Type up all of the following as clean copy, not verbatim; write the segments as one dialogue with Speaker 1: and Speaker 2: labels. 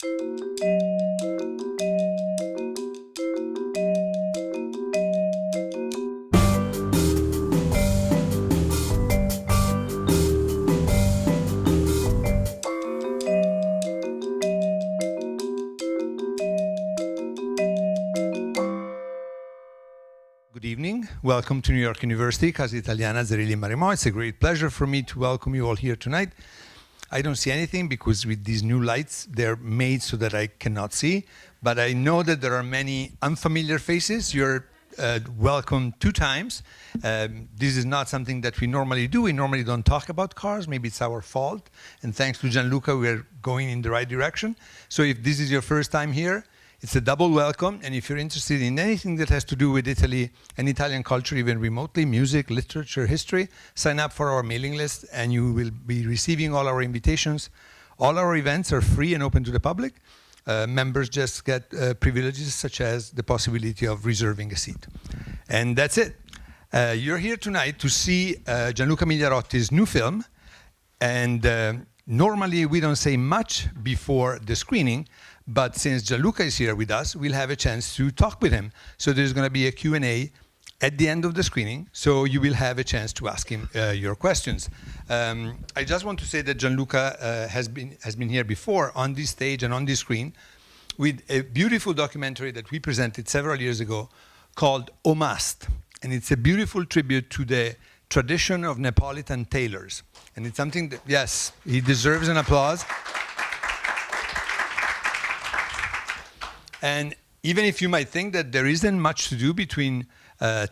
Speaker 1: Good evening. Welcome to New York University, Casa Italiana, Zerilli-Marimò. It's a great pleasure for me to welcome you all here tonight. I don't see anything because with these new lights, they're made so that I cannot see. But I know that there are many unfamiliar faces. You're welcome 2 times. This is not something that we normally do. We normally don't talk about cars. Maybe it's our fault. And thanks to Gianluca, we're going in the right direction. So if this is your first time here, it's a double welcome, and if you're interested in anything that has to do with Italy and Italian culture, even remotely, music, literature, history, sign up for our mailing list, and you will be receiving all our invitations. All our events are free and open to the public. Members just get privileges such as the possibility of reserving a seat. And that's it. You're here tonight to see Gianluca Migliarotti's new film, and normally we don't say much before the screening, but since Gianluca is here with us, we'll have a chance to talk with him. So there's going to be a Q&A at the end of the screening, so you will have a chance to ask him your questions. I just want to say that Gianluca has been here before on this stage and on this screen with a beautiful documentary that we presented several years ago called O Must. And it's a beautiful tribute to the tradition of Neapolitan tailors. And it's something that, yes, he deserves an applause. And even if you might think that there isn't much to do between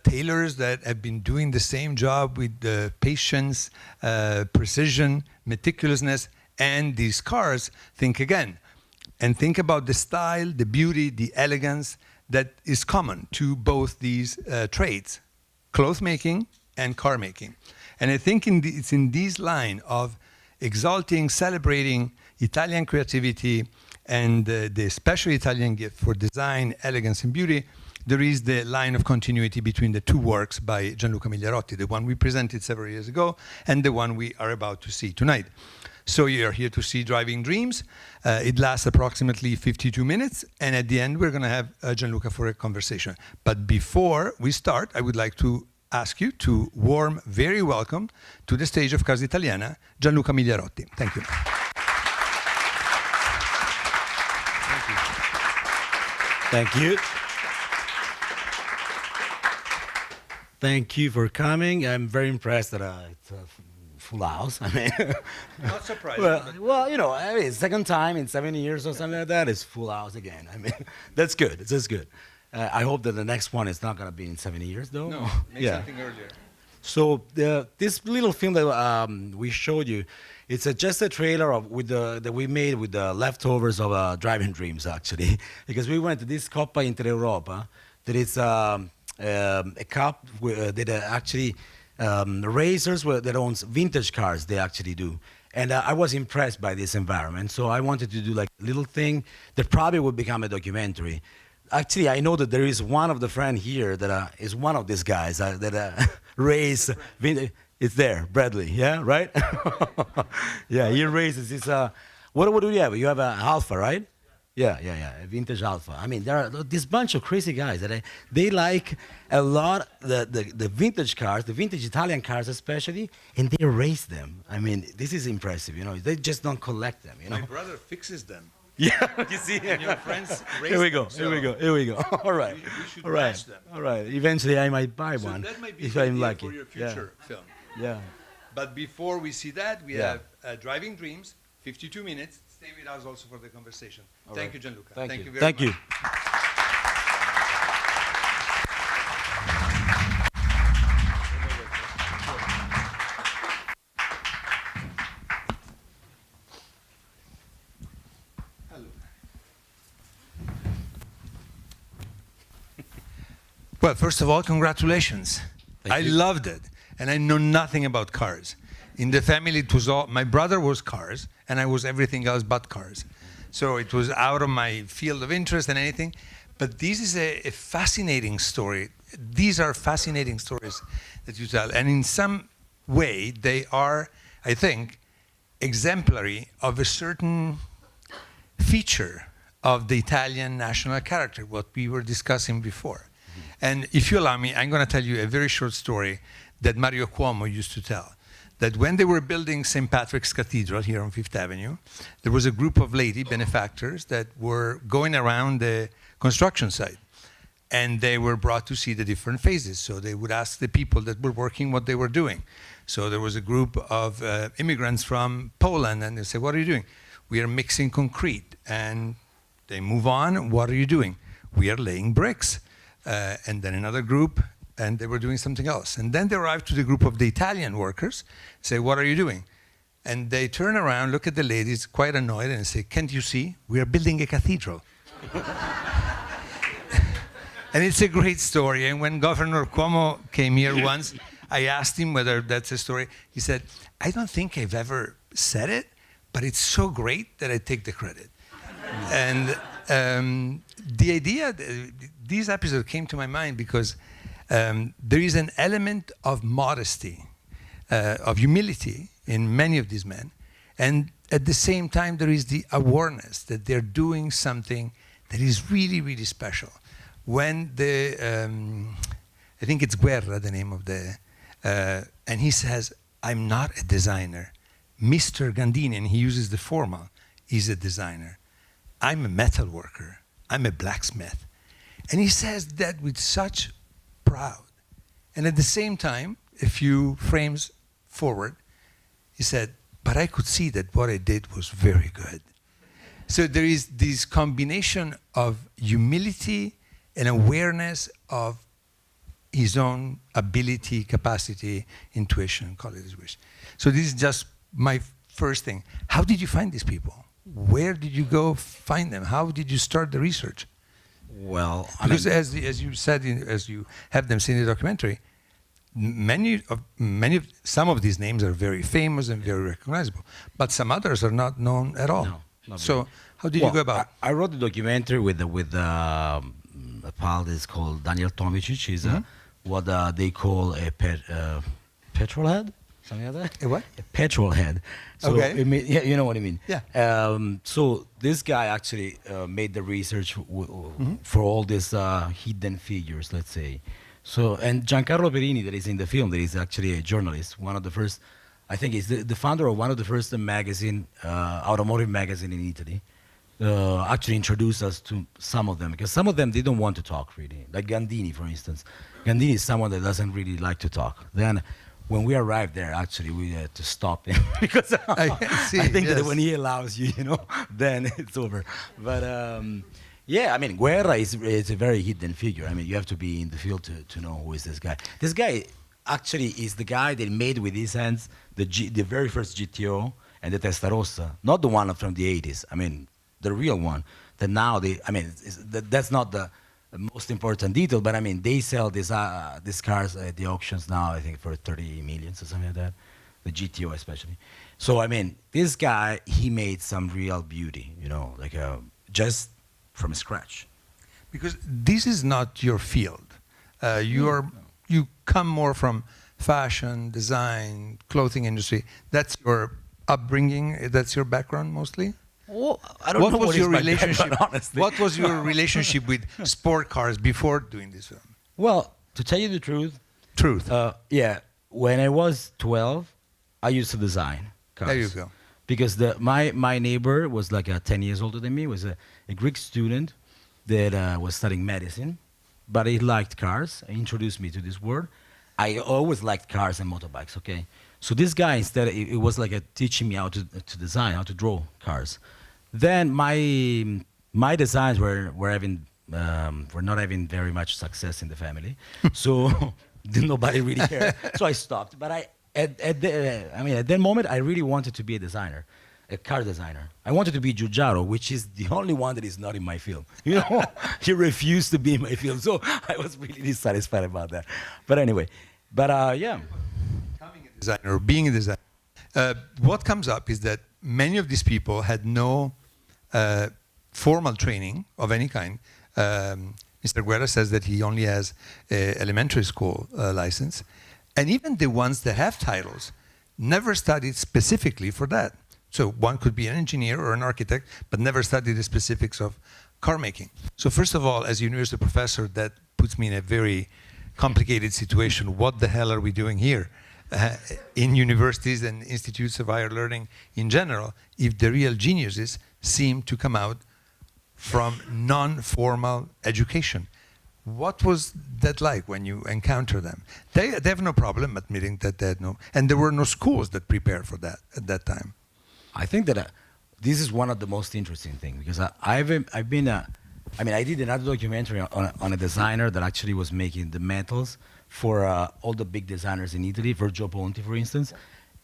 Speaker 1: tailors that have been doing the same job with patience, precision, meticulousness, and these cars, think again. And think about the style, the beauty, the elegance that is common to both these trades, cloth making and car making. And I think it's in this line of exalting, celebrating Italian creativity, and the special Italian gift for design, elegance, and beauty, there is the line of continuity between the 2 works by Gianluca Migliarotti, the one we presented several years ago and the one we are about to see tonight. So you're here to see Driving Dreams. It lasts approximately 52 minutes, and at the end we're going to have Gianluca for a conversation. But before we start, I would like to ask you to warm, very welcome to the stage of Casa Italiana, Gianluca Migliarotti. Thank you.
Speaker 2: Thank you. Thank you for coming. I'm very impressed that it's a full house. I mean,
Speaker 1: Not surprising.
Speaker 2: well, you know, I mean, second time in 7 years or something like that, it's full house again. I mean, that's good. It's just good. I hope that the next one is not going to be in 7 years, though.
Speaker 1: No, make something earlier.
Speaker 2: So this little film that we showed you, it's just a trailer that we made with the leftovers of Driving Dreams, actually, because we went to this Coppa Intereuropa, that is a cup that actually racers that owns vintage cars, they actually do. And I was impressed by this environment, so I wanted to do like a little thing that probably would become a documentary. Actually, I know that there is one of the friends here that is one of these guys that race vintage. It's there, Bradley, yeah, right? Yeah, he races. What do you have? You have an Alfa, right? Yeah, a vintage Alfa. I mean, there are this bunch of crazy guys that they like a lot the vintage cars, the vintage Italian cars especially, and they race them. I mean, this is impressive, you know. They just don't collect them, you know.
Speaker 1: My brother fixes them.
Speaker 2: Yeah, you see.
Speaker 1: And your friends race
Speaker 2: Here we go.
Speaker 1: them, so
Speaker 2: Here we go. All right.
Speaker 1: We should
Speaker 2: All right.
Speaker 1: match them.
Speaker 2: All right. Eventually, I might buy
Speaker 1: So
Speaker 2: one
Speaker 1: that might be
Speaker 2: if
Speaker 1: the
Speaker 2: I'm
Speaker 1: idea
Speaker 2: lucky.
Speaker 1: for your future film.
Speaker 2: Yeah.
Speaker 1: But before we see that, we
Speaker 2: Yeah.
Speaker 1: have Driving Dreams, 52 minutes. Stay with us also for the conversation.
Speaker 2: All
Speaker 1: Thank
Speaker 2: right.
Speaker 1: you, Gianluca.
Speaker 2: Thank you.
Speaker 1: Very
Speaker 2: Thank
Speaker 1: much.
Speaker 2: you.
Speaker 1: Well, first of all, congratulations.
Speaker 2: Thank you.
Speaker 1: Loved it, and I know nothing about cars. In the family, it was all, my brother was cars, and I was everything else but cars. So it was out of my field of interest and anything. But this is a fascinating story. These are fascinating stories that you tell. And in some way, they are, I think, exemplary of a certain feature of the Italian national character, what we were discussing before. And if you allow me, I'm going to tell you a very short story that Mario Cuomo used to tell. That when they were building St. Patrick's Cathedral here on Fifth Avenue, there was a group of lady benefactors that were going around the construction site. And they were brought to see the different phases. So they would ask the people that were working what they were doing. So there was a group of immigrants from Poland, and they say, what are you doing? We are mixing concrete. And they move on, what are you doing? We are laying bricks. And then another group, and they were doing something else. And then they arrived to the group of the Italian workers, say, what are you doing? And they turn around, look at the ladies, quite annoyed, and say, can't you see? We are building a cathedral. And it's a great story. And when Governor Cuomo came here once, I asked him whether that's a story. He said, I don't think I've ever said it, but it's so great that I take the credit. And the idea, these episodes came to my mind because there is an element of modesty, of humility in many of these men. And at the same time, there is the awareness that they're doing something that is really, really special. When I think it's Guerra, the name of the, and he says, I'm not a designer. Mr. Gandini, and he uses the formal, is a designer. I'm a metal worker. I'm a blacksmith. And he says that with such pride. And at the same time, a few frames forward, he said, but I could see that what I did was very good. So there is this combination of humility and awareness of his own ability, capacity, intuition, call it as you wish. So this is just my first thing. How did you find these people? Where did you go find them? How did you start the research?
Speaker 2: Well,
Speaker 1: because as you said, as you have them seen in the documentary, some of these names are very famous and very recognizable, but some others are not known at all.
Speaker 2: No, not
Speaker 1: so
Speaker 2: really.
Speaker 1: how did you go about?
Speaker 2: I wrote the documentary with a pal that's called Daniel Tomicic. He's what they call a petrol head. Something like that?
Speaker 1: A what?
Speaker 2: A petrol head. So
Speaker 1: okay.
Speaker 2: Yeah, you know what I mean.
Speaker 1: Yeah.
Speaker 2: So this guy actually made the research for all these hidden figures, let's say. So, and Giancarlo Perini, that is in the film, that is actually a journalist, one of the first, I think he's the founder of one of the first automotive magazine in Italy, actually introduced us to some of them, because some of them, they don't want to talk really. Like Gandini, for instance. Gandini is someone that doesn't really like to talk. Then, when we arrived there, actually, we had to stop him because I think that when he allows you, then it's over. But yeah, I mean, Guerra is a very hidden figure. I mean, you have to be in the field to know who is this guy. This guy actually is the guy that made with his hands the very first GTO and the Testarossa, not the one from the 80s. I mean, the real one. That now that's not the most important detail, but I mean, they sell these cars at the auctions now, I think, for 30 million or something like that, the GTO especially. So, I mean, this guy, he made some real beauty, like just from scratch.
Speaker 1: Because this is not your field. You come more from fashion, design, clothing industry. That's your upbringing, that's your background mostly?
Speaker 2: Well, I don't know what your relationship. Honestly,
Speaker 1: what was your relationship with sport cars before doing this film?
Speaker 2: Well, to tell you the truth. Yeah, when I was 12, I used to design cars.
Speaker 1: There you go.
Speaker 2: Because my neighbor was like 10 years older than me. Was a Greek student that was studying medicine, but he liked cars. He introduced me to this world. I always liked cars and motorbikes. Okay, so this guy instead it was like teaching me how to design, how to draw cars. Then my designs were not having very much success in the family, so nobody really cared. So I stopped. But at that moment, I really wanted to be a designer, a car designer. I wanted to be Giugiaro, which is the only one that is not in my film. He refused to be in my film, so I was really dissatisfied about that. But anyway, yeah.
Speaker 1: Becoming a designer or being a designer, what comes up is that many of these people had no formal training of any kind. Mr. Guerra says that he only has an elementary school license. And even the ones that have titles never studied specifically for that. So one could be an engineer or an architect, but never study the specifics of car making. So first of all, as a university professor, that puts me in a very complicated situation. What the hell are we doing here? In universities and institutes of higher learning in general, if the real geniuses seem to come out from non-formal education. What was that like when you encounter them? They have no problem admitting that they had no, and there were no schools that prepared for that at that time.
Speaker 2: I think that this is one of the most interesting things, because I did another documentary on a designer that actually was making the metals for all the big designers in Italy, for Gio Ponti, for instance.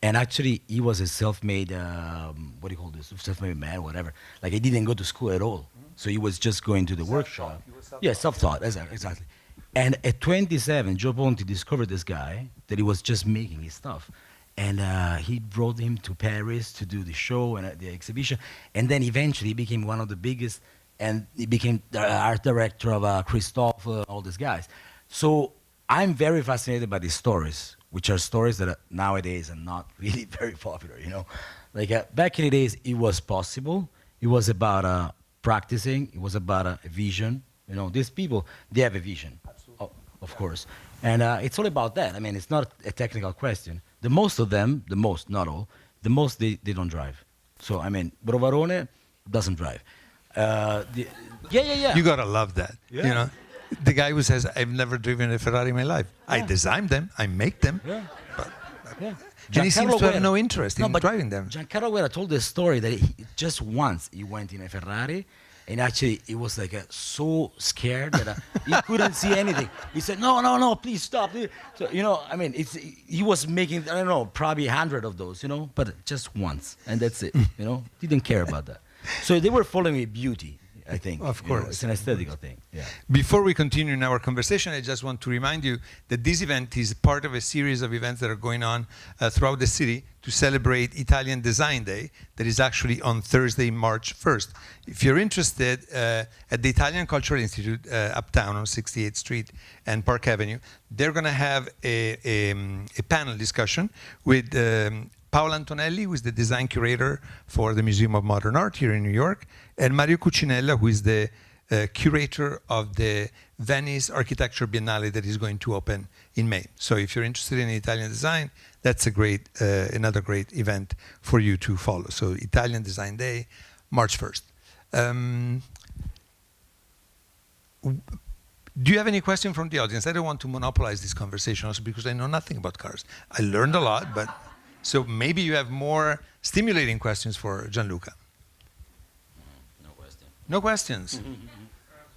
Speaker 2: And actually, he was a self-made, what do you call this, self-made man, whatever. Like, he didn't go to school at all. So he was just going to the workshop. Yeah, self-taught, exactly. And at 27, Gio Ponti discovered this guy that he was just making his stuff. And he brought him to Paris to do the show and the exhibition. And then eventually he became one of the biggest, and he became the art director of Christophe, all these guys. So I'm very fascinated by these stories, which are stories that nowadays are not really very popular, you know. Like back in the days, it was possible. It was about practicing. It was about a vision. You know, these people, they have a vision, of course. And it's all about that. I mean, it's not a technical question. The most of them, not all, they don't drive. So, I mean, Brovarone doesn't drive. Yeah.
Speaker 1: You gotta love that,
Speaker 2: Yeah.
Speaker 1: you know. The guy who says, I've never driven a Ferrari in my life. I designed them, I make them, but, and he seems to have no interest in driving them.
Speaker 2: Giancarlo Guerra told the story that he, just once he went in a Ferrari, and actually he was like so scared that he couldn't see anything. He said, no, please stop. So, you know, I mean, he was making, I don't know, probably 100 of those, you know, but just once, and that's it, you know. Didn't care about that. So they were following beauty, I think.
Speaker 1: Of course.
Speaker 2: You know, it's an aesthetical thing. Yeah.
Speaker 1: Before we continue in our conversation, I just want to remind you that this event is part of a series of events that are going on throughout the city to celebrate Italian Design Day, that is actually on Thursday, March 1st. If you're interested, at the Italian Cultural Institute uptown on 68th Street and Park Avenue, they're going to have a panel discussion with Paolo Antonelli, who is the design curator for the Museum of Modern Art here in New York, and Mario Cucinella, who is the curator of the Venice Architecture Biennale that is going to open in May. So if you're interested in Italian design, that's a great, another great event for you to follow. So Italian Design Day, March 1st. Do you have any question from the audience? I don't want to monopolize this conversation also because I know nothing about cars. I learned a lot, but so maybe you have more stimulating questions for Gianluca.
Speaker 2: No question.
Speaker 1: No questions?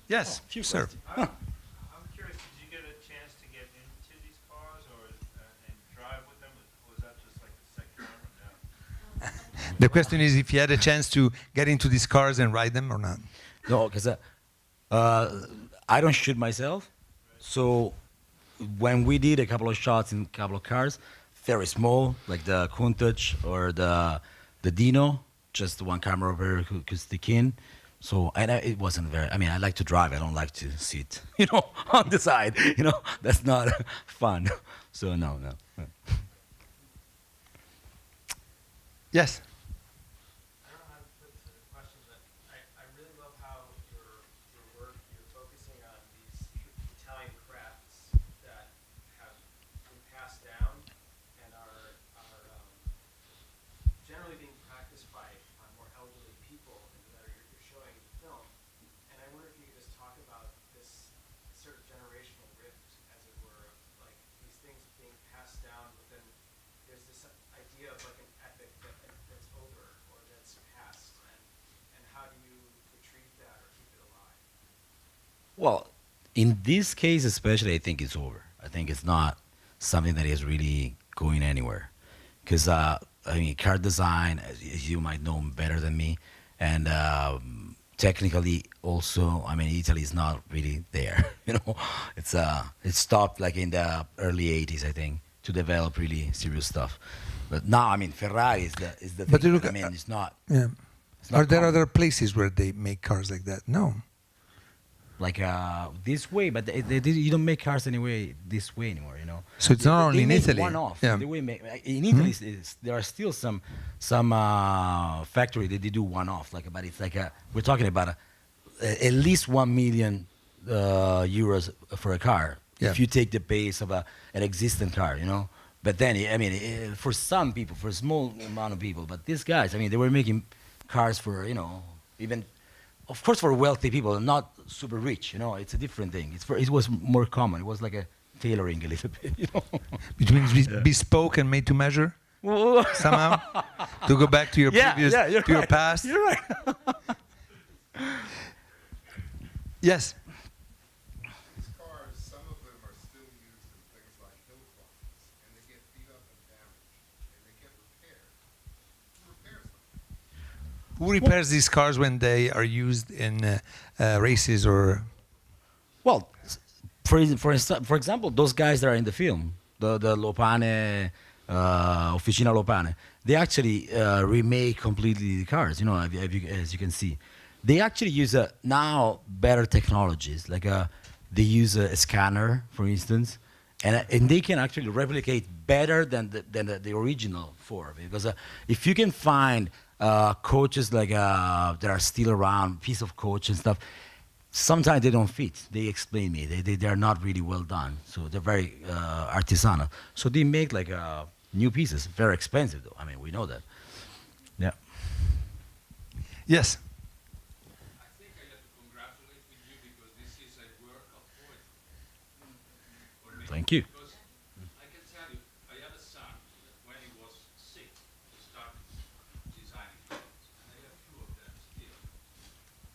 Speaker 1: Yes, sir.
Speaker 3: I'm curious, did you get a chance to get into these cars and drive with them, or was that just like a second one?
Speaker 1: The question is if you had a chance to get into these cars and ride them or not.
Speaker 2: No, because I don't shoot myself. So when we did a couple of shots in a couple of cars, very small, like the Countach or the Dino, just one camera over who could stick in. So and it wasn't very. I mean, I like to drive. I don't like to sit, you know, on the side. You know, that's not fun. So no.
Speaker 1: Yes.
Speaker 3: I don't have specific questions, but I really love how your work, you're focusing on these Italian crafts that have been passed down and are generally being practiced by more elderly people that you're showing in film. And I wonder if you could just talk about this sort of generational rift, as it were, like these things being passed down, but then there's this idea of like an epic that's over or that's past, and how do you retrieve that or keep it alive?
Speaker 2: Well, in this case especially, I think it's over. I think it's not something that is really going anywhere. Because, I mean, car design, as you might know better than me, and technically also, I mean, Italy is not really there, you know. It stopped like in the early 80s, I think, to develop really serious stuff. But now, I mean, Ferrari is the
Speaker 1: But
Speaker 2: thing.
Speaker 1: look,
Speaker 2: I mean, it's not.
Speaker 1: Yeah.
Speaker 2: It's not
Speaker 1: Are there
Speaker 2: common.
Speaker 1: other places where they make cars like that? No.
Speaker 2: like this way, but you don't make cars anyway this way anymore, you know.
Speaker 1: So it's not only in
Speaker 2: make
Speaker 1: Italy.
Speaker 2: one-off.
Speaker 1: Yeah.
Speaker 2: They will make, in Italy, there are still some factory that they do one-off, like, but it's like we're talking about at least 1 million euros for a car.
Speaker 1: Yeah.
Speaker 2: If you take the base of an existing car, you know. But then, I mean, for some people, for a small amount of people, but these guys, I mean, they were making cars for, you know, even, of course, for wealthy people, not super rich, you know. It's a different thing. It was more common. It was like a tailoring a little bit, you know.
Speaker 1: Between bespoke and made to measure somehow to go back to your previous to your past.
Speaker 2: You're right.
Speaker 1: Yes.
Speaker 4: These cars, some of them are still used in things like hill climbs, and they get beat up and damaged, and they get repaired. Who repairs them?
Speaker 1: Who repairs these cars when they are used in races or?
Speaker 2: Well, for example, those guys that are in the film, the Lopane, Officina Lopane, they actually remake completely the cars. You know, as you can see, they actually use now better technologies. Like they use a scanner, for instance, and they can actually replicate better than the original Ford. Because if you can find coaches like that are still around, piece of coach and stuff, sometimes they don't fit. They explain me. They're not really well done. So they're very artisanal. So they make like new pieces. Very expensive though. I mean, we know that. Yeah.
Speaker 1: Yes.
Speaker 5: I think I have to congratulate with you because this is a work of poetry for me.
Speaker 2: Thank you.
Speaker 5: Because I can tell you, I have a son that when he was 6, he started designing films. And I have 2 of them still.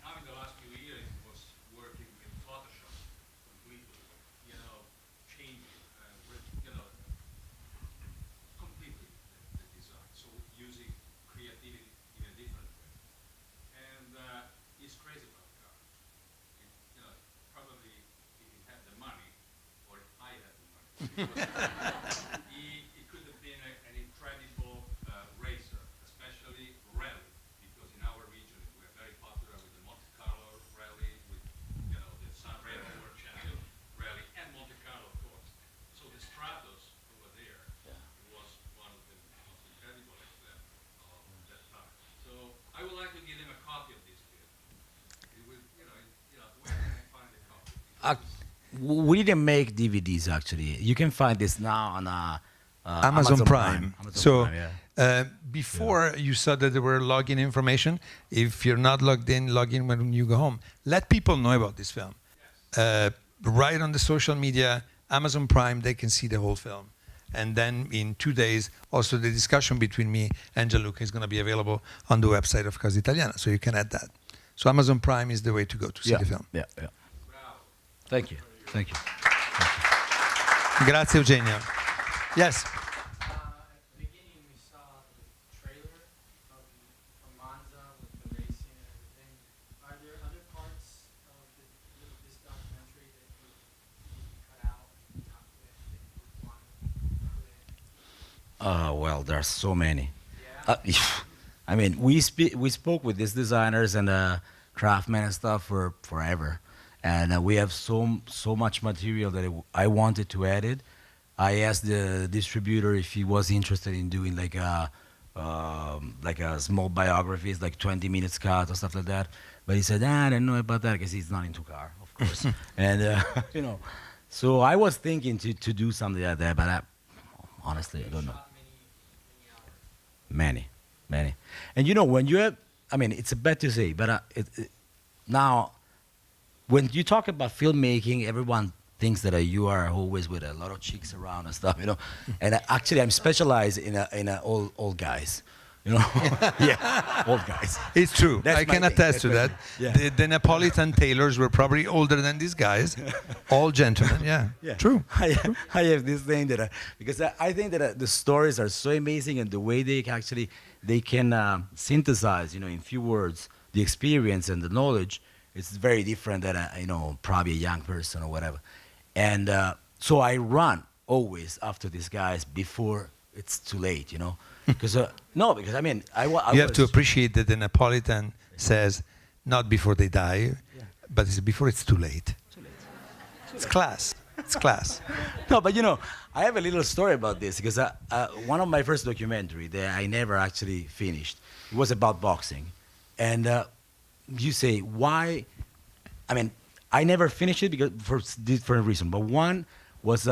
Speaker 5: Now in the last few years, he was working with Photoshop completely, you know, changing, completely the design. So using creativity in a different way. And he's crazy about cars. You know, probably if he had the money, or if I had the money, he could have been an incredible racer, especially rally, because in our region we are very popular with the Monte Carlo rally, with the Sanremo World Champion rally, and Monte Carlo, of course. So the Stratos over there was one of the most incredible examples of that time. So I would like to give him a copy of this film. It will, where can I find a copy?
Speaker 2: We didn't make DVDs actually. You can find this now on
Speaker 1: Amazon Prime.
Speaker 2: Amazon
Speaker 1: So
Speaker 2: Prime, yeah.
Speaker 1: before you saw that there were login information. If you're not logged in, log in when you go home. Let people know about this film. Right on the social media, Amazon Prime, they can see the whole film. And then in 2 days, also the discussion between me and Gianluca is going to be available on the website of Casa Italiana. So you can add that. So Amazon Prime is the way to go to see the film.
Speaker 2: Yeah. Thank you. Thank you.
Speaker 1: Grazie, Eugenio. Yes.
Speaker 3: At the beginning, we saw the trailer from Monza with the racing and everything. Are there other parts of this documentary that you cut out and not put in, that you would want to put in?
Speaker 2: Well, there are so many.
Speaker 3: Yeah.
Speaker 2: I mean, we spoke with these designers and craftsmen and stuff for forever, and we have so much material that I wanted to edit. I asked the distributor if he was interested in doing like a small biographies, like 20 minutes cut or stuff like that. But he said, I don't know about that because he's not into car, of course. And so I was thinking to do something like that, but honestly, I don't know.
Speaker 3: Shot many hours.
Speaker 2: Many. And when you have, I mean, it's bad to say, but now, when you talk about filmmaking, everyone thinks that you are always with a lot of chicks around and stuff, And actually, I'm specialized in old guys, Yeah, old guys.
Speaker 1: It's true.
Speaker 2: That's
Speaker 1: I
Speaker 2: my
Speaker 1: can
Speaker 2: thing.
Speaker 1: attest to that.
Speaker 2: Yeah.
Speaker 1: The Neapolitan tailors were probably older than these guys. All gentlemen. Yeah. True.
Speaker 2: I have this thing that because I think that the stories are so amazing, and the way they can synthesize, in few words, the experience and the knowledge. It's very different than probably a young person or whatever. And so I run always after these guys before it's too late, Because because I mean,
Speaker 1: You have to appreciate that the Neapolitan says not before they die, but it's before it's too late. It's class. It's class.
Speaker 2: No, but I have a little story about this because one of my first documentary that I never actually finished, it was about boxing. And you say, why? I mean, I never finished it because for different reasons. But one was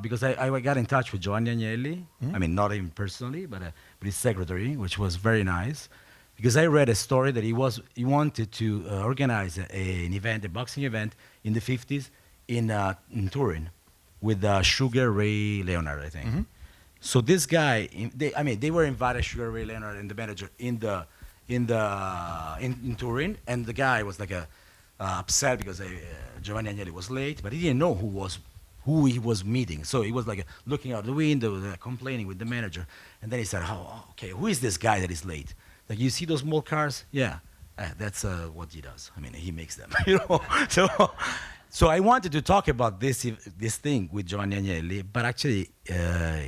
Speaker 2: because I got in touch with Giovanni Agnelli. I mean, not him personally, but his secretary, which was very nice. Because I read a story that he wanted to organize an event, a boxing event in the 50s in Turin with Sugar Ray Leonard, I think. So this guy, they were invited, Sugar Ray Leonard and the manager, in Turin, and the guy was like upset because Giovanni Agnelli was late, but he didn't know who he was meeting. So he was like looking out the window, complaining with the manager, and then he said, "Oh, okay, who is this guy that is late? Like, you see those small cars? Yeah, that's what he does. I mean, he makes them, So I wanted to talk about this thing with Giovanni Agnelli, but actually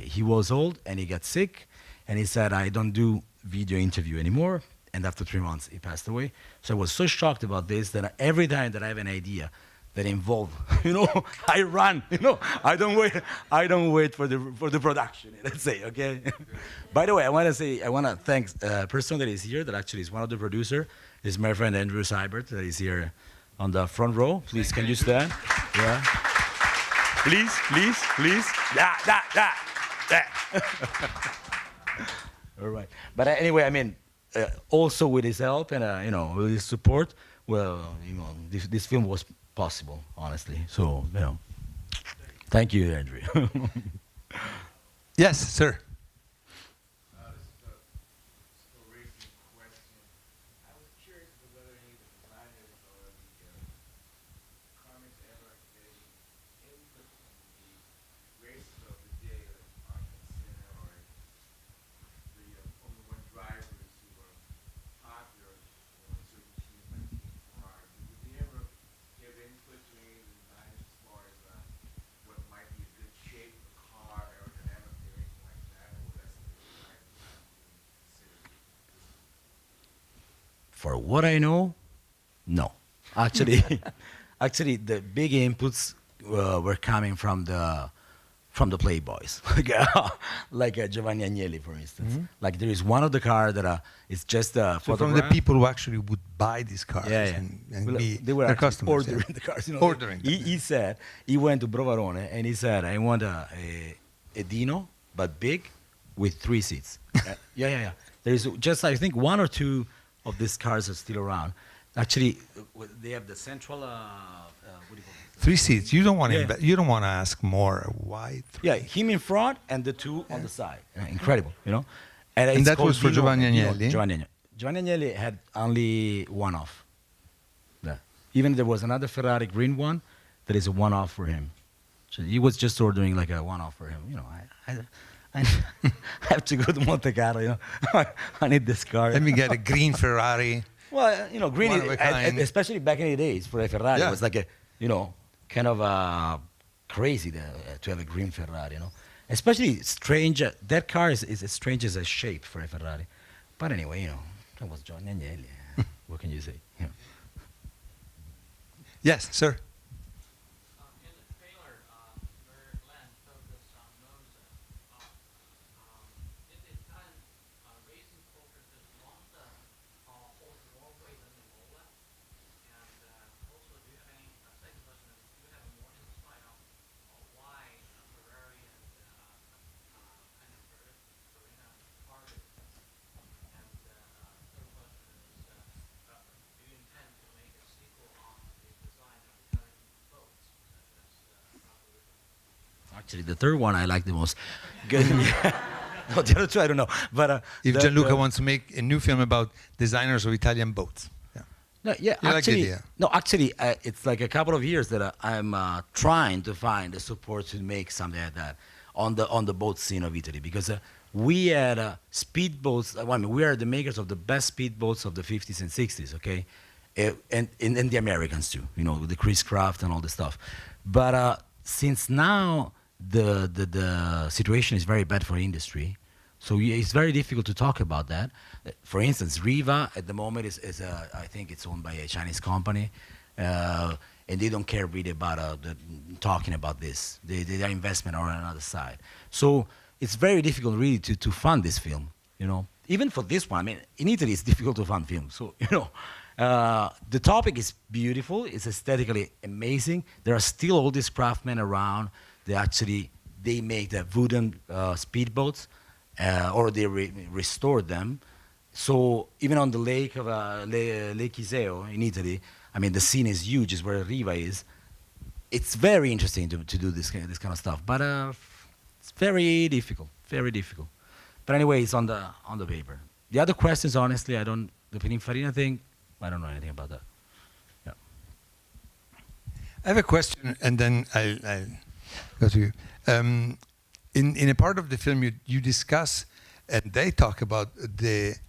Speaker 2: he was old and he got sick, and he said, I don't do video interview anymore. And after 3 months, he passed away. So I was so shocked about this that every time that I have an idea that involves, I run. I don't wait for the production. Let's say, okay. By the way, I want to thank a person that is here that actually is one of the producers. Is my friend Andrew Seibert that is here on the front row. Please, can you stand? Yeah. Please. Yeah. All right. But anyway, I mean, also with his help and with his support, well, this film was possible, honestly. So, thank you, Andrew.
Speaker 1: Yes, sir.
Speaker 6: This is still raising a question. I was curious as to whether any of the designers or the comments ever gave input on the races of the day, like Ayrton Senna or the Formula One drivers who were popular on certain teams like Team Ferrari. Did they ever give input to any of the designers as far as what might be a good shape of a car, aerodynamically, or anything like that? Or was that something the designers not even considered?
Speaker 2: For what I know, no. Actually, the big inputs were coming from the Playboys, like Giovanni Agnelli, for instance. Like there is one of the car that is just a
Speaker 1: So from the
Speaker 2: photograph.
Speaker 1: people who actually would buy these cars and
Speaker 2: Well,
Speaker 1: be
Speaker 2: they were
Speaker 1: their
Speaker 2: actually
Speaker 1: customers.
Speaker 2: ordering the cars.
Speaker 1: Ordering them,
Speaker 2: He said he went to Brovarone and he said, I want a Dino, but big, with 3 seats. Yeah. There is just, I think, 1 or 2 of these cars are still around. Actually, they have the central. What do you call it?
Speaker 1: 3 seats. You don't want to.
Speaker 2: Yeah.
Speaker 1: You don't want to ask more. Why? 3?
Speaker 2: Yeah, him in front and the 2 on the side. Incredible, And
Speaker 1: And that
Speaker 2: called
Speaker 1: was for
Speaker 2: Dino-
Speaker 1: Giovanni
Speaker 2: Dino-
Speaker 1: Agnelli?
Speaker 2: Giovanni Agnelli had only one-off. Yeah. Even there was another Ferrari green one that is a one-off for him. So he was just ordering like a one-off for him. I have to go to Monte Carlo. I need this car.
Speaker 1: Let me get a green Ferrari.
Speaker 2: Well, green,
Speaker 1: One of a kind.
Speaker 2: especially back in the days for a Ferrari,
Speaker 1: Yeah.
Speaker 2: it was like a, kind of crazy to have a green Ferrari, Especially strange. That car is as strange as a shape for a Ferrari. But anyway, that was Giovanni Agnelli. What can you say?
Speaker 1: Yes, sir.
Speaker 7: In the trailer, where Len focused on nose in the Italian racing culture, does Monza hold more weight than the Mola? And also, do you have any, second question is, do you have more insight on why Ferrari and kind of Farina target? And third question is, do you intend to make a sequel on the design of Italian boats, such as
Speaker 2: Actually, the third one I like the most. No, the other 2 I don't know. But
Speaker 1: If Gianluca wants to make a new film about designers of Italian boats. Yeah.
Speaker 2: No, yeah,
Speaker 1: You like the
Speaker 2: actually,
Speaker 1: idea?
Speaker 2: no, actually, it's like a couple of years that I'm trying to find the support to make something like that on the boat scene of Italy, because we had speedboats. We are the makers of the best speedboats of the 50s and 60s, okay, and the Americans too, with the Chris Craft and all this stuff. But since now the situation is very bad for industry. So it's very difficult to talk about that. For instance, Riva at the moment is I think it's owned by a Chinese company, and they don't care really about talking about this. Their investment are on another side. So it's very difficult really to fund this film, you know. Even for this one, I mean, in Italy it's difficult to fund films. So, you know, the topic is beautiful, it's aesthetically amazing. There are still all these craftsmen around. They make the wooden speedboats, or they restore them. So even on the lake of Lake Iseo in Italy, I mean, the scene is huge, is where Riva is. It's very interesting to do this kind of stuff, but it's very difficult, very difficult. But anyway, it's on the paper. The other questions, honestly, the Pininfarina thing, I don't know anything about that. Yeah.
Speaker 1: I have a question, and then I'll go to you. In a part of the film, you discuss, and they talk about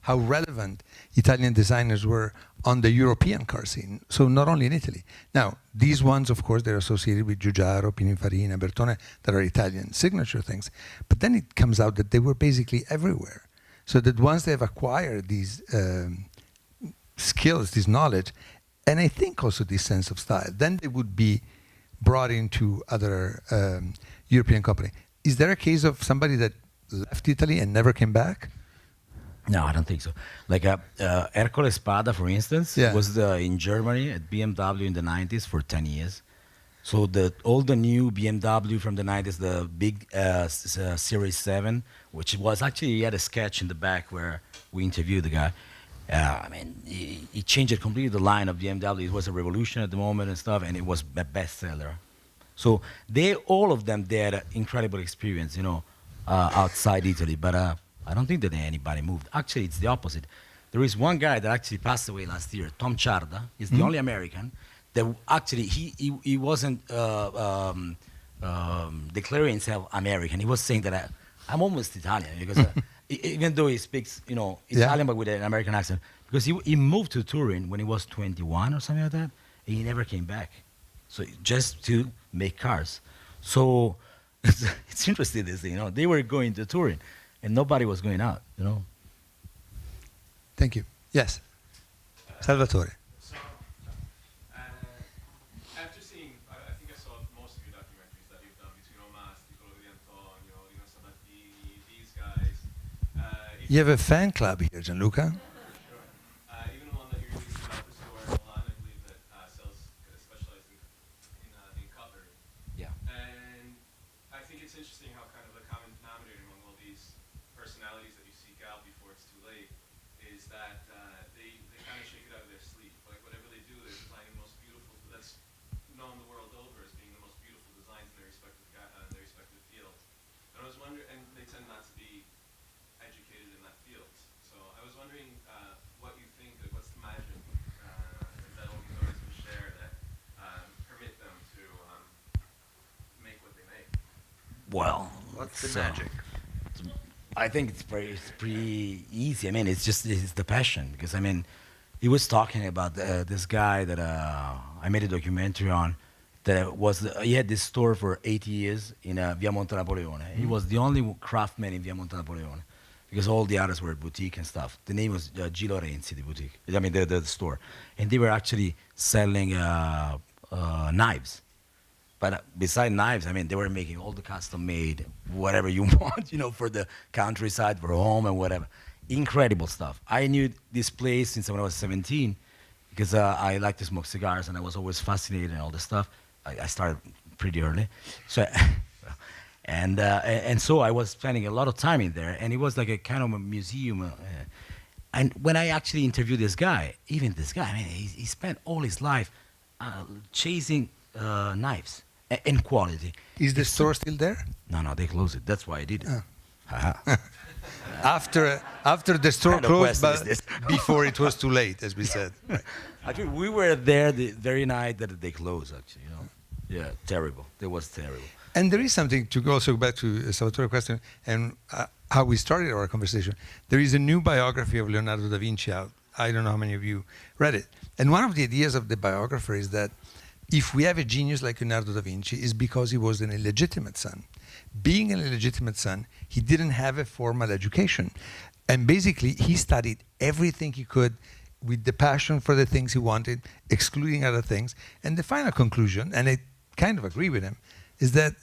Speaker 1: how relevant Italian designers were on the European car scene, so not only in Italy. Now, these ones, of course, they're associated with Giugiaro, Pininfarina, Bertone, that are Italian signature things. But then it comes out that they were basically everywhere. So that once they've acquired these skills, this knowledge, and I think also this sense of style, then they would be brought into other European company. Is there a case of somebody that left Italy and never came back?
Speaker 2: No, I don't think so. Like Ercole Spada, for instance, was in Germany at BMW in the 90s for 10 years. So all the new BMW from the 90s, the big Series 7, which was actually, he had a sketch in the back where we interviewed the guy. I mean, he changed it completely, the line of BMW. It was a revolution at the moment and stuff, and it was a bestseller. So all of them, they had an incredible experience, you know, outside Italy. But I don't think that anybody moved. Actually, it's the opposite. There is one guy that actually passed away last year, Tom Charda. He's the only American that actually, he wasn't declaring himself American. He was saying that I'm almost Italian, because even though he speaks, you know, Italian but with an American accent, because he moved to Turin when he was 21 or something like that, and he never came back. So just to make cars. So it's interesting, this thing, you know. They were going to Turin, and nobody was going out, you know.
Speaker 1: Thank you. Yes, Salvatore.
Speaker 3: So, after seeing, I think I saw most of your documentaries that you've done between Omas, Piccolo di Antonio, Lino Sabatini, these guys.
Speaker 1: You have a fan club here, Gianluca.
Speaker 3: Even the one that you're using about the store in Milan, I believe that specialized in cutlery.
Speaker 2: Yeah.
Speaker 3: And I think it's interesting how kind of the common denominator among all these personalities that you seek out before it's too late is that they kind of shake it out of their sleeve. Like whatever they do, they're designing the most beautiful. That's known the world over as being the most beautiful designs in their respective fields. And I was wondering, and they tend not to be educated in that field. So I was wondering what you think, what's the magic that all these artists can share that permit them to make what they make.
Speaker 2: Well,
Speaker 1: What's the
Speaker 2: so,
Speaker 1: magic?
Speaker 2: I think it's pretty easy. I mean, it's the passion, because I mean, he was talking about this guy that I made a documentary on. He had this store for 8 years in Via Monte Napoleone. He was the only craftsman in Via Monte Napoleone, because all the others were boutique and stuff. The name was G. Lorenzi, the boutique. I mean, the store, and they were actually selling knives. But beside knives, I mean, they were making all the custom-made, whatever you want, you know, for the countryside, for home and whatever. Incredible stuff. I knew this place since when I was 17, because I like to smoke cigars, and I was always fascinated in all this stuff. I started pretty early. So, and so I was spending a lot of time in there, and it was like a kind of a museum. And when I actually interviewed this guy, even this guy, I mean, he spent all his life chasing knives and quality.
Speaker 1: Is the store still there?
Speaker 2: No, they closed it. That's why I did it.
Speaker 1: After the store
Speaker 2: Kind of
Speaker 1: closed,
Speaker 2: quest is
Speaker 1: but
Speaker 2: this.
Speaker 1: before it was too late, as we said. Right.
Speaker 2: Actually, we were there the very night that they closed, actually, you know. Yeah, terrible. It was terrible.
Speaker 1: And there is something to also go back to Salvatore's question and how we started our conversation. There is a new biography of Leonardo da Vinci out. I don't know how many of you read it. And one of the ideas of the biographer is that if we have a genius like Leonardo da Vinci, is because he was an illegitimate son. Being an illegitimate son, he didn't have a formal education. And basically, he studied everything he could with the passion for the things he wanted, excluding other things. And the final conclusion, and I kind of agree with him, is that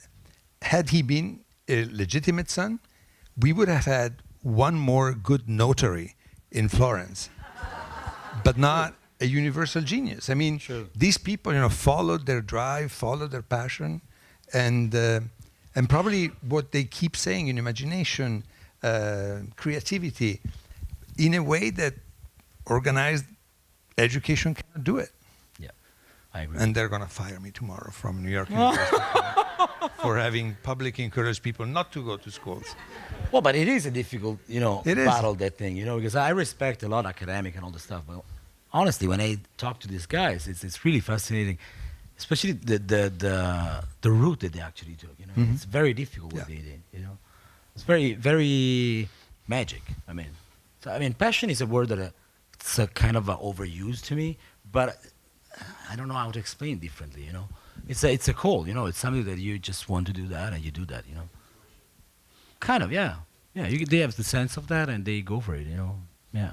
Speaker 1: had he been a legitimate son, we would have had one more good notary in Florence, but not a universal genius. I mean, these people, followed their drive, followed their passion, and probably what they keep saying in imagination, creativity, in a way that organized education cannot do it.
Speaker 2: Yeah, I agree.
Speaker 1: And they're going to fire me tomorrow from New York University for having publicly encouraged people not to go to schools.
Speaker 2: Well, but it is a difficult,
Speaker 1: It is.
Speaker 2: battle, that thing, because I respect a lot academic and all this stuff, but honestly, when I talk to these guys, it's really fascinating, especially the route that they actually took. It's very difficult what they did. It's very, very magic. Passion is a word that it's a kind of overused to me, but I don't know how to explain differently. It's a call. It's something that you just want to do that, and you do that. Kind of, yeah. They have the sense of that, and they go for it. Yeah.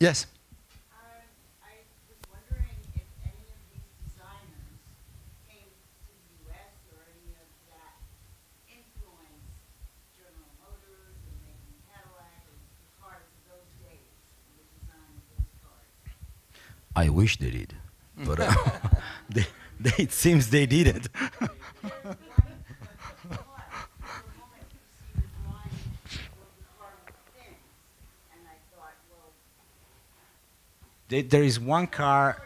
Speaker 1: Yes.
Speaker 8: I was wondering if any of these designers came to the U.S. or any of that influenced General Motors and making Cadillac and the cars of those days, and the design of those cars.
Speaker 2: I wish they did, but it seems they didn't. There is one car.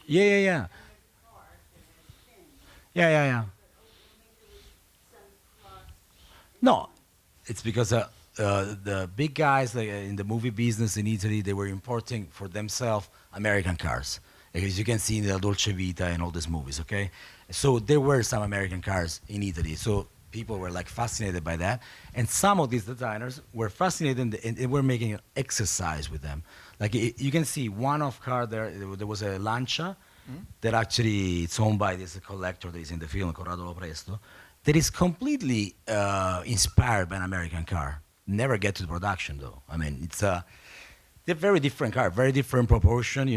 Speaker 2: Yeah. No, it's because the big guys in the movie business in Italy, they were importing for themselves American cars. As you can see in the Dolce Vita and all these movies, okay? So there were some American cars in Italy. So people were like fascinated by that. And some of these designers were fascinated and they were making an exercise with them. Like you can see one-off car there was a Lancia that actually it's owned by this collector that is in the film, Corrado Lo Presto, that is completely inspired by an American car. Never get to the production though. They're very different car, very different proportion,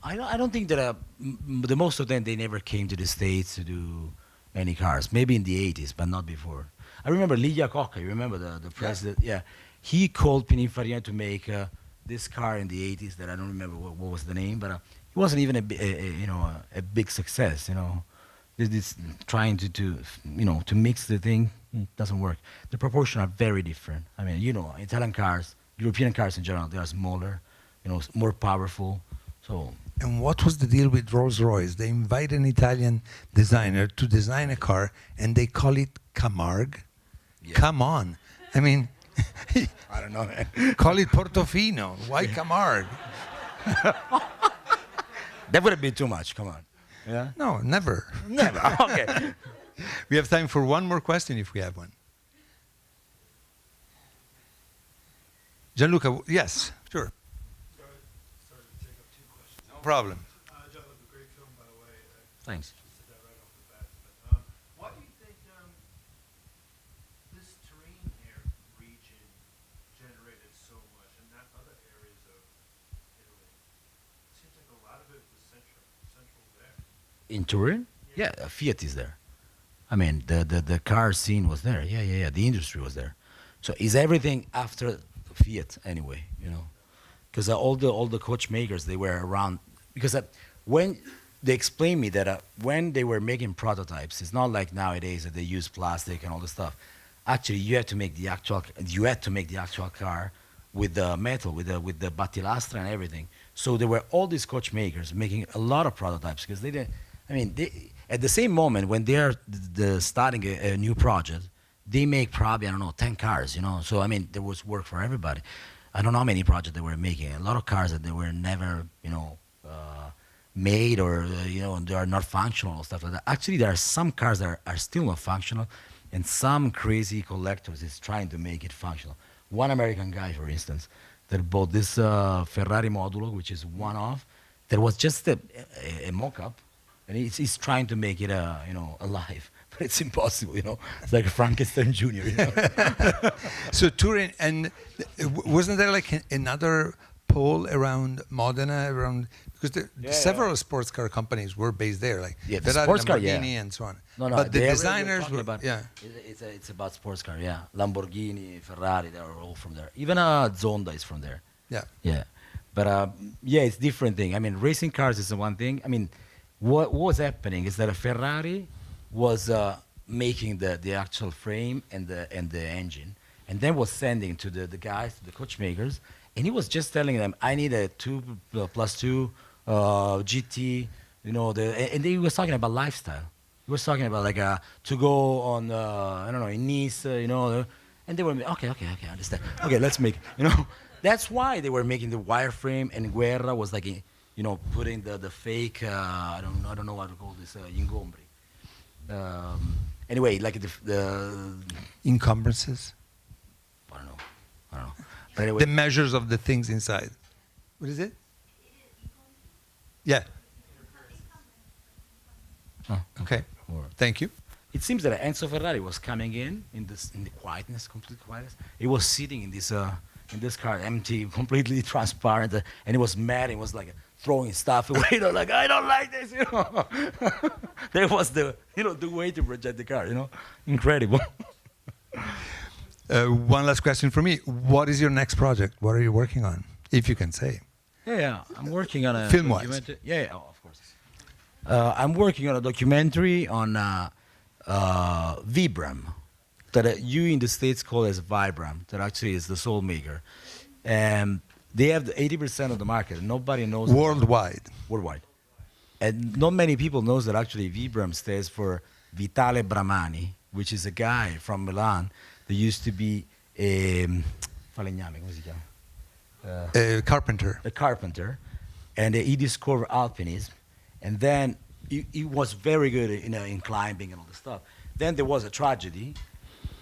Speaker 2: I don't think that the most of them, they never came to the States to do any cars. Maybe in the 80s, but not before. I remember Lee Iacocca, you remember the president? Yeah. He called Pininfarina to make this car in the 80s that I don't remember what was the name, but it wasn't even a big success, This trying to mix the thing, it doesn't work. The proportions are very different. Italian cars, European cars in general, they are smaller, more powerful. So.
Speaker 1: And what was the deal with Rolls-Royce? They invite an Italian designer to design a car, and they call it Camargue.
Speaker 2: Yeah.
Speaker 1: Come on.
Speaker 2: I don't know.
Speaker 1: Call it Portofino. Why Camargue?
Speaker 2: That would have been too much. Come on. Yeah.
Speaker 1: No, never.
Speaker 2: Never. Okay.
Speaker 1: We have time for one more question if we have one. Gianluca, yes, sure.
Speaker 3: Sorry to take up two questions.
Speaker 1: No problem.
Speaker 3: Gianluca, great film, by the way.
Speaker 2: Thanks.
Speaker 3: Just said that right off the bat. But why do you think this terrain here region generated so much, and not other areas of Italy? It seems like a lot of it was central there.
Speaker 2: In Turin? Yeah, Fiat is there. The car scene was there. Yeah. The industry was there. So is everything after Fiat anyway? Because all the coach makers, they were around. Because when they explained me that when they were making prototypes, it's not like nowadays that they use plastic and all this stuff. Actually, you had to make the actual car with the metal, with the battilastra and everything. So there were all these coach makers making a lot of prototypes because they didn't. At the same moment when they are starting a new project, they make probably 10 cars. So there was work for everybody. I don't know how many projects they were making. A lot of cars that they were never made or they are not functional and stuff like that. Actually, there are some cars that are still not functional, and some crazy collectors is trying to make it functional. One American guy, for instance, that bought this Ferrari Modulo, which is one-off. There was just a mock-up, and he's trying to make it, alive, but it's impossible. It's like a Frankenstein Junior.
Speaker 1: So Turin, and wasn't there like another pole around Modena, because several sports car companies were based there, like
Speaker 2: Yeah, the
Speaker 1: Ferrari,
Speaker 2: sports car,
Speaker 1: Lamborghini,
Speaker 2: yeah.
Speaker 1: and so on.
Speaker 2: No,
Speaker 1: but the
Speaker 2: they are
Speaker 1: designers
Speaker 2: talking
Speaker 1: were,
Speaker 2: about,
Speaker 1: yeah.
Speaker 2: It's about sports car, yeah. Lamborghini, Ferrari, they are all from there. Even Zonda is from there.
Speaker 1: Yeah.
Speaker 2: Yeah, but it's different thing. I mean, racing cars is the one thing. I mean, what was happening is that a Ferrari was making the actual frame and the engine, and then was sending to the guys, the coachmakers, and he was just telling them, I need a 2+2 GT, and he was talking about lifestyle. He was talking about like to go on, I don't know, in Nice, and they were okay, I understand. Okay, let's make, That's why they were making the wireframe, and Guerra was like, putting the fake, I don't know what to call this, ingombri. Anyway, like the
Speaker 1: Encumbrances,
Speaker 2: I don't know. But anyway,
Speaker 1: the measures of the things inside. What is it? Yeah. Okay. Thank you.
Speaker 2: it seems that Enzo Ferrari was coming in the quietness, complete quietness. He was sitting in this car, empty, completely transparent, and he was mad. He was like throwing stuff away, like I don't like this, That was the way to project the car, incredible.
Speaker 1: One last question for me. What is your next project? What are you working on, if you can say?
Speaker 2: Yeah, I'm working on a
Speaker 1: Film-wise.
Speaker 2: documentary. Yeah, of course. I'm working on a documentary on Vibram, that you in the States call as Vibram, that actually is the soul maker. And they have 80% of the market. Nobody knows.
Speaker 1: Worldwide.
Speaker 2: Worldwide. And not many people knows that actually Vibram stands for Vitale Bramani, which is a guy from Milan that used to be a falegname, come si chiama?
Speaker 1: Carpenter.
Speaker 2: A carpenter, and he discovered alpinism, and then he was very good in climbing and all this stuff. Then there was a tragedy,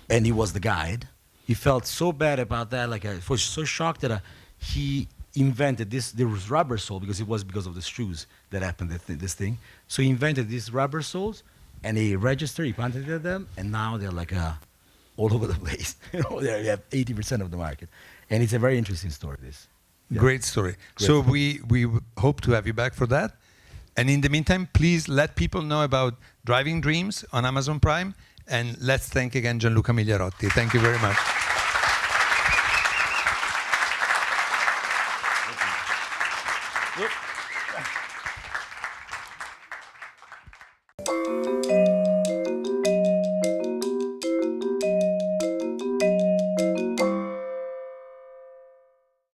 Speaker 2: and he was the guide. He felt so bad about that, he was so shocked that he invented this. There was rubber sole because it was because of the screws that happened. This thing. So he invented these rubber soles, and he registered, he patented them, and now they're all over the place. They have 80% of the market. And it's a very interesting story, this. Yeah.
Speaker 1: Great story.
Speaker 2: Great
Speaker 1: So
Speaker 2: story.
Speaker 1: we hope to have you back for that. And in the meantime, please let people know about Driving Dreams on Amazon Prime. And let's thank again Gianluca Migliarotti. Thank you very much.